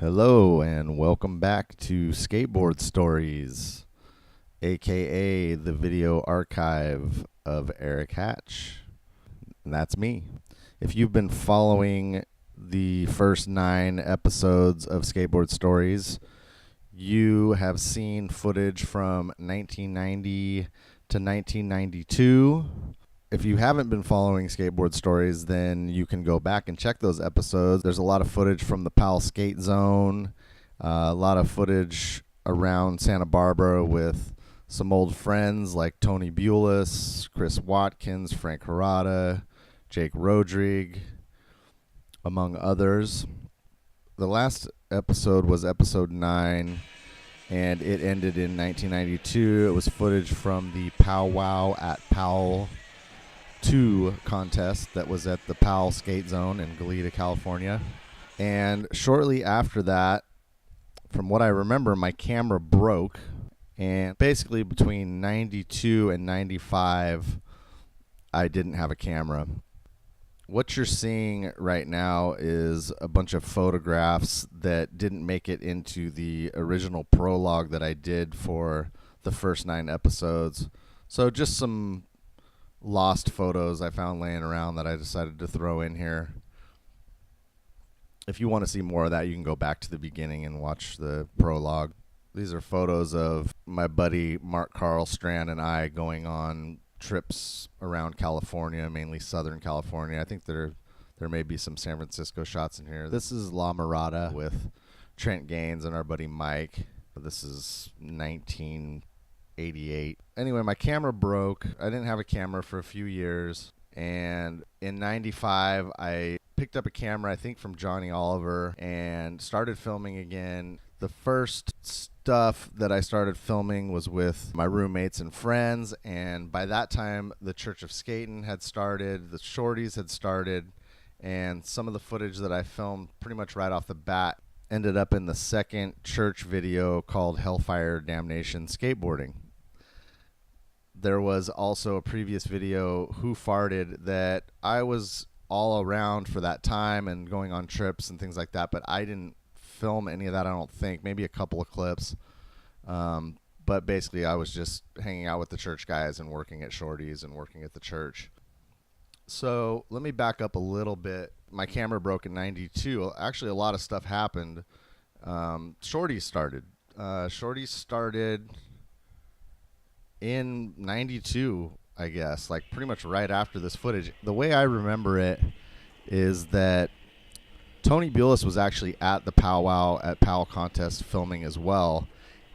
Hello and welcome back to Skateboard Stories, aka the video archive of EHatch. And that's me. If you've been following the first 9 episodes of Skateboard Stories, you have seen footage from 1990 to 1992. If you haven't been following Skateboard Stories, then you can go back and check those episodes. There's a lot of footage from the Powell Skatezone, a lot of footage around Santa Barbara with some old friends like Tony Bulis, Chris Watkins, Frank Harada, Jake Rodrigue, among others. The last episode was episode 9, and it ended in 1992. It was footage from the Powwow at Powell 2 contest that was at the Powell Skatezone in Goleta, California. And shortly after that, from what I remember, my camera broke. And basically between 92 and 95, I didn't have a camera. What you're seeing right now is a bunch of photographs that didn't make it into the original prologue that I did for the first 9 episodes. So just some lost photos I found laying around that I decided to throw in here. If you want to see more of that, you can go back to the beginning and watch the prologue. These are photos of my buddy Mark Karlstrand and I going on trips around California, mainly Southern California. I think there may be some San Francisco shots in here. This is La Mirada with Trent Gaines and our buddy Mike. This is 1988. Anyway, my camera broke. I didn't have a camera for a few years. And in 95, I picked up a camera, I think from Johnny Oliver, and started filming again. The first stuff that I started filming was with my roommates and friends. And by that time, the Church of Skatan had started, the Shorties had started, and some of the footage that I filmed pretty much right off the bat ended up in the second church video called Hellfire Damnation Skateboarding. There was also a previous video, Who Farted, that I was all around for that time and going on trips and things like that, but I didn't film any of that, I don't think. Maybe a couple of clips. But basically, I was just hanging out with the church guys and working at Shorty's and working at the church. So let me back up a little bit. My camera broke in 92. Actually, a lot of stuff happened. Shorty started. Shorty started in 92, I guess, like pretty much right after this footage. The way I remember it is that Tony Bulis was actually at the Powwow at Powell contest filming as well,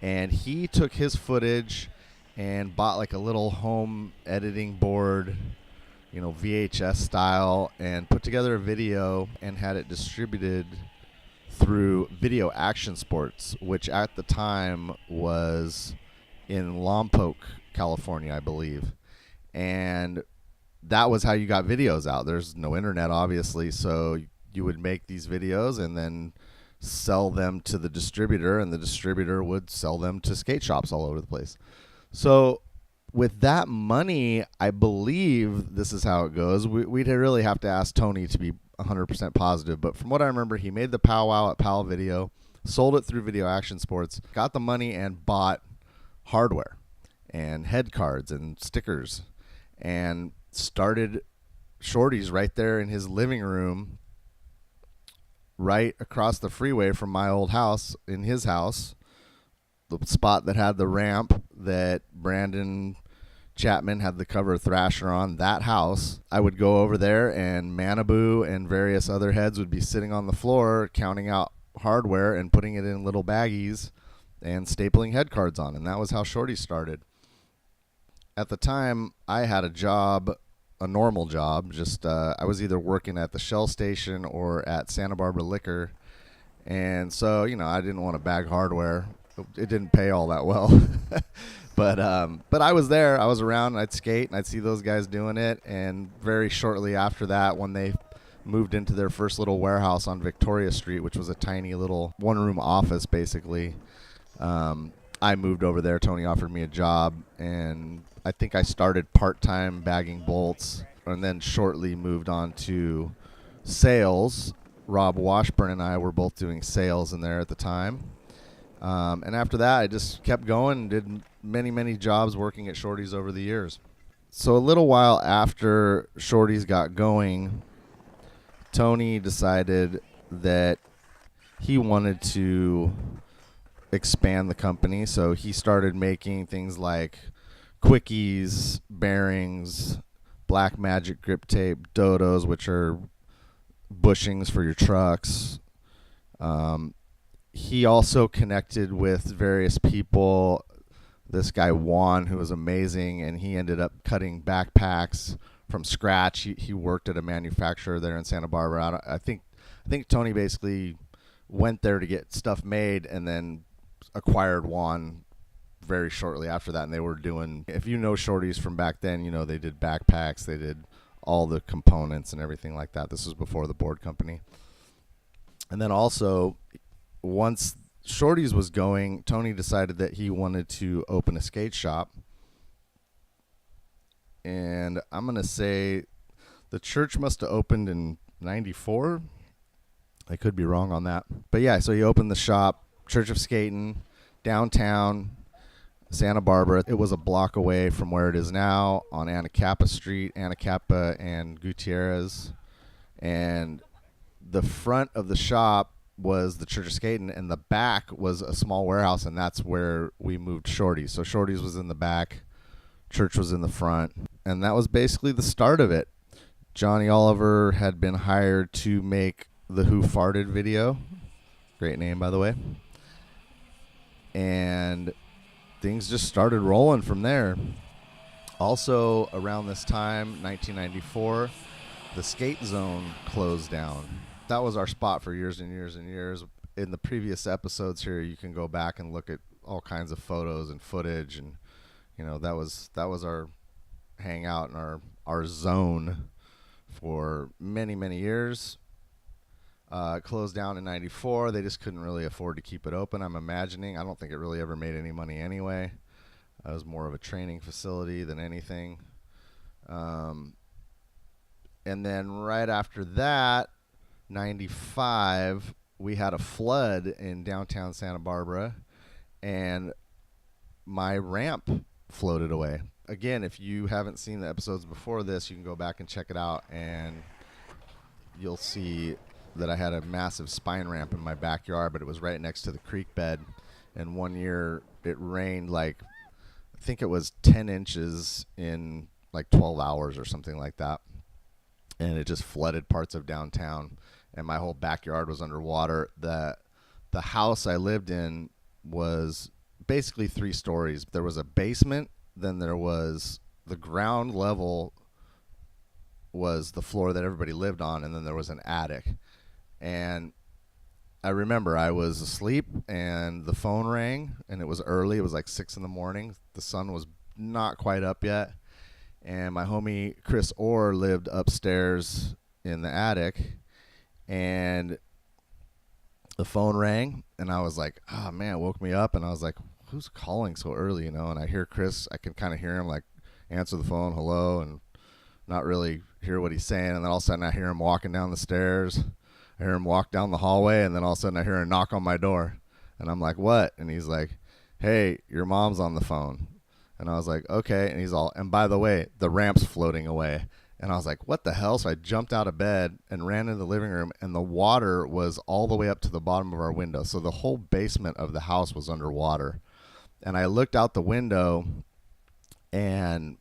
and he took his footage and bought like a little home editing board, VHS style, and put together a video and had it distributed through Video Action Sports, which at the time was in Lompoc, California, I believe. And that was how you got videos out. There's no internet, obviously, so you would make these videos and then sell them to the distributor, and the distributor would sell them to skate shops all over the place. So with that money, I believe this is how it goes. We'd really have to ask Tony to be 100% positive, but from what I remember, he made the Powwow at Powell video, sold it through Video Action Sports, got the money and bought hardware and head cards and stickers, and started Shorty's right there in his living room, right across the freeway from my old house, in his house, the spot that had the ramp that Brandon Chapman had the cover of Thrasher on. That house, I would go over there, and Manabu and various other heads would be sitting on the floor counting out hardware and putting it in little baggies and stapling head cards on, and that was how Shorty started. At the time, I had a job, a normal job, just I was either working at the Shell station or at Santa Barbara Liquor, and so I didn't want to bag hardware. It didn't pay all that well, but I was there, I was around, and I'd skate, and I'd see those guys doing it. And very shortly after that, when they moved into their first little warehouse on Victoria Street, which was a tiny little one-room office, basically, I moved over there. Tony offered me a job, and I think I started part-time bagging bolts, and then shortly moved on to sales Rob Washburn and I were both doing sales in there at the time. And after that, I just kept going and did many jobs working at Shorty's over the years. So a little while after Shorty's got going, Tony decided that he wanted to expand the company. So he started making things like quickies, bearings, black magic grip tape, dodos, which are bushings for your trucks. He also connected with various people. This guy Juan, who was amazing, and he ended up cutting backpacks from scratch. He worked at a manufacturer there in Santa Barbara. I think Tony basically went there to get stuff made, and then acquired Juan very shortly after that. And they were doing, if you know Shorty's from back then, you know they did backpacks, they did all the components and everything like that. This was before the board company. And then also, once Shorty's was going, Tony decided that he wanted to open a skate shop. And I'm going to say the church must have opened in 94. I could be wrong on that. But yeah, so he opened the shop, Church of Skatan, downtown Santa Barbara. It was a block away from where it is now on Anacapa Street, Anacapa and Gutierrez. And the front of the shop was the Church of Skatan, and the back was a small warehouse, and that's where we moved Shorty's. So Shorty's was in the back, church was in the front, and that was basically the start of it. Johnny Oliver had been hired to make the Who Farted video. Great name, by the way. And things just started rolling from there. Also, around this time, 1994, the Skate Zone closed down. That was our spot for years and years and years. In the previous episodes here, you can go back and look at all kinds of photos and footage, and you know that was our hangout and our zone for many years. It closed down in 94. They just couldn't really afford to keep it open, I'm imagining. I don't think it really ever made any money anyway. It was more of a training facility than anything. And then right after that, 95, we had a flood in downtown Santa Barbara, and my ramp floated away. Again, if you haven't seen the episodes before this, you can go back and check it out, and you'll see that I had a massive spine ramp in my backyard, but it was right next to the creek bed. And one year it rained I think it was 10 inches in 12 hours or something like that. And it just flooded parts of downtown, and my whole backyard was underwater. The house I lived in was basically 3 stories. There was a basement, then there was the ground level was the floor that everybody lived on, and then there was an attic. And I remember I was asleep, and the phone rang, and it was early. It was 6 in the morning. The sun was not quite up yet. And my homie Chris Orr lived upstairs in the attic, and the phone rang, and I was like, oh man, it woke me up, and I was like, who's calling so early, And I hear Chris, I can kind of hear him answer the phone, hello, and not really hear what he's saying. And then all of a sudden I hear him walking down the stairs. I hear him walk down the hallway, and then all of a sudden I hear a knock on my door, and I'm like, what? And he's like, hey, your mom's on the phone. And I was like, okay. And he's all, and by the way, the ramp's floating away. And I was like, what the hell? So I jumped out of bed and ran into the living room, and the water was all the way up to the bottom of our window. So the whole basement of the house was underwater. And I looked out the window, and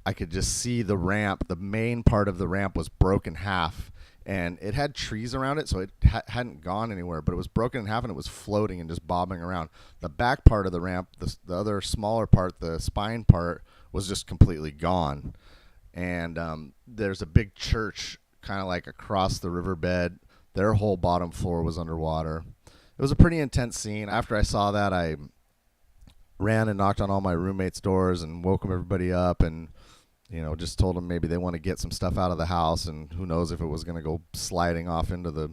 I could just see the ramp. The main part of the ramp was broken half, and it had trees around it, so it hadn't gone anywhere, but it was broken in half, and it was floating and just bobbing around. The back part of the ramp, the other smaller part, the spine part, was just completely gone. And there's a big church kind of across the riverbed. Their whole bottom floor was underwater. It was a pretty intense scene. After I saw that, I ran and knocked on all my roommates' doors and woke everybody up, and just told them maybe they want to get some stuff out of the house, and who knows if it was going to go sliding off into the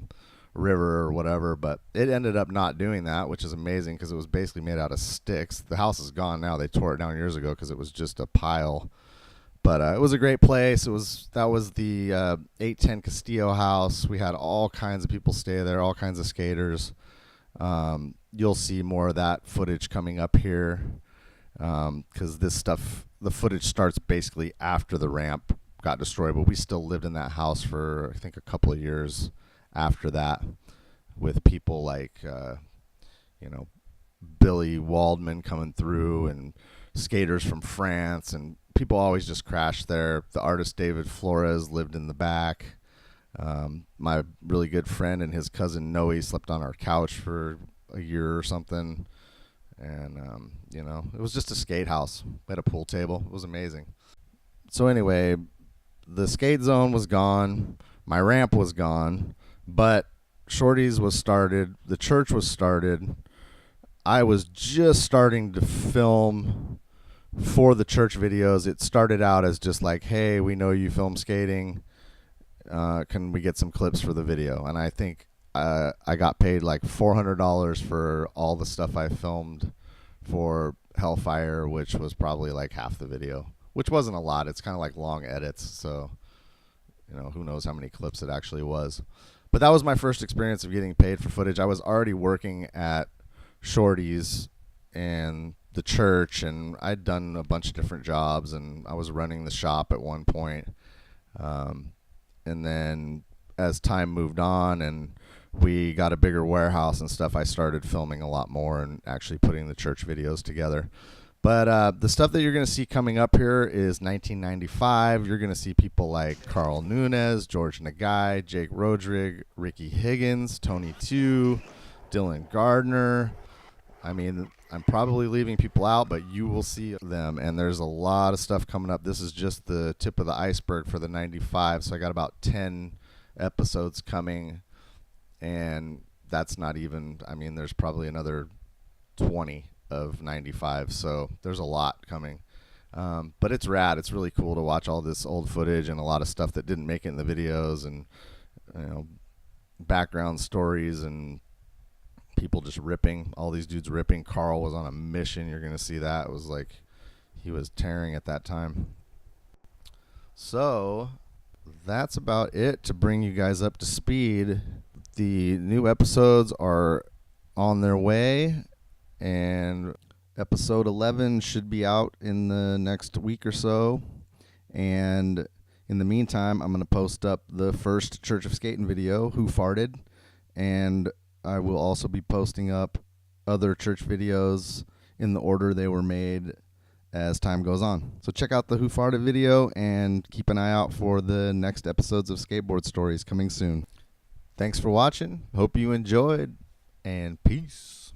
river or whatever. But it ended up not doing that, which is amazing because it was basically made out of sticks. The house is gone now. They tore it down years ago because it was just a pile. But it was a great place. That was the 810 Castillo house. We had all kinds of people stay there, all kinds of skaters. You'll see more of that footage coming up here, because this stuff, the footage starts basically after the ramp got destroyed, but we still lived in that house for, I think, a couple of years after that, with people like, Billy Waldman coming through, and skaters from France, and people always just crashed there. The artist David Flores lived in the back. My really good friend and his cousin Noe slept on our couch for a year or something. And, it was just a skate house. We had a pool table. It was amazing. So anyway, the skate zone was gone. My ramp was gone. But Shorty's was started. The church was started. I was just starting to film for the church videos. It started out as just like, hey, we know you film skating. Can we get some clips for the video? And I think I got paid like $400 for all the stuff I filmed for Hellfire, which was probably like half the video, which wasn't a lot. It's kind of like long edits, so who knows how many clips it actually was. But that was my first experience of getting paid for footage. I was already working at Shorty's and the church, and I'd done a bunch of different jobs, and I was running the shop at one point. And then as time moved on and we got a bigger warehouse and stuff, I started filming a lot more and actually putting the church videos together. But the stuff that you're going to see coming up here is 1995. You're going to see people like Carl Nunez, George Nagai, Jake Rodrigue, Ricky Higgins, Tony Two, Dylan Gardner. I mean, I'm probably leaving people out, but you will see them. And there's a lot of stuff coming up. This is just the tip of the iceberg for the 95. So I got about 10 episodes coming. And that's not even, there's probably another 20 of 95. So there's a lot coming. But it's rad. It's really cool to watch all this old footage and a lot of stuff that didn't make it in the videos, and, background stories and people just ripping. All these dudes ripping. Carl was on a mission. You're going to see that. It was like he was tearing at that time. So that's about it to bring you guys up to speed. The new episodes are on their way, and episode 11 should be out in the next week or so. And in the meantime, I'm going to post up the first Church of Skatan video, Who Farted, and I will also be posting up other church videos in the order they were made as time goes on. So check out the Who Farted video and keep an eye out for the next episodes of Skateboard Stories coming soon. Thanks for watching. Hope you enjoyed, and peace.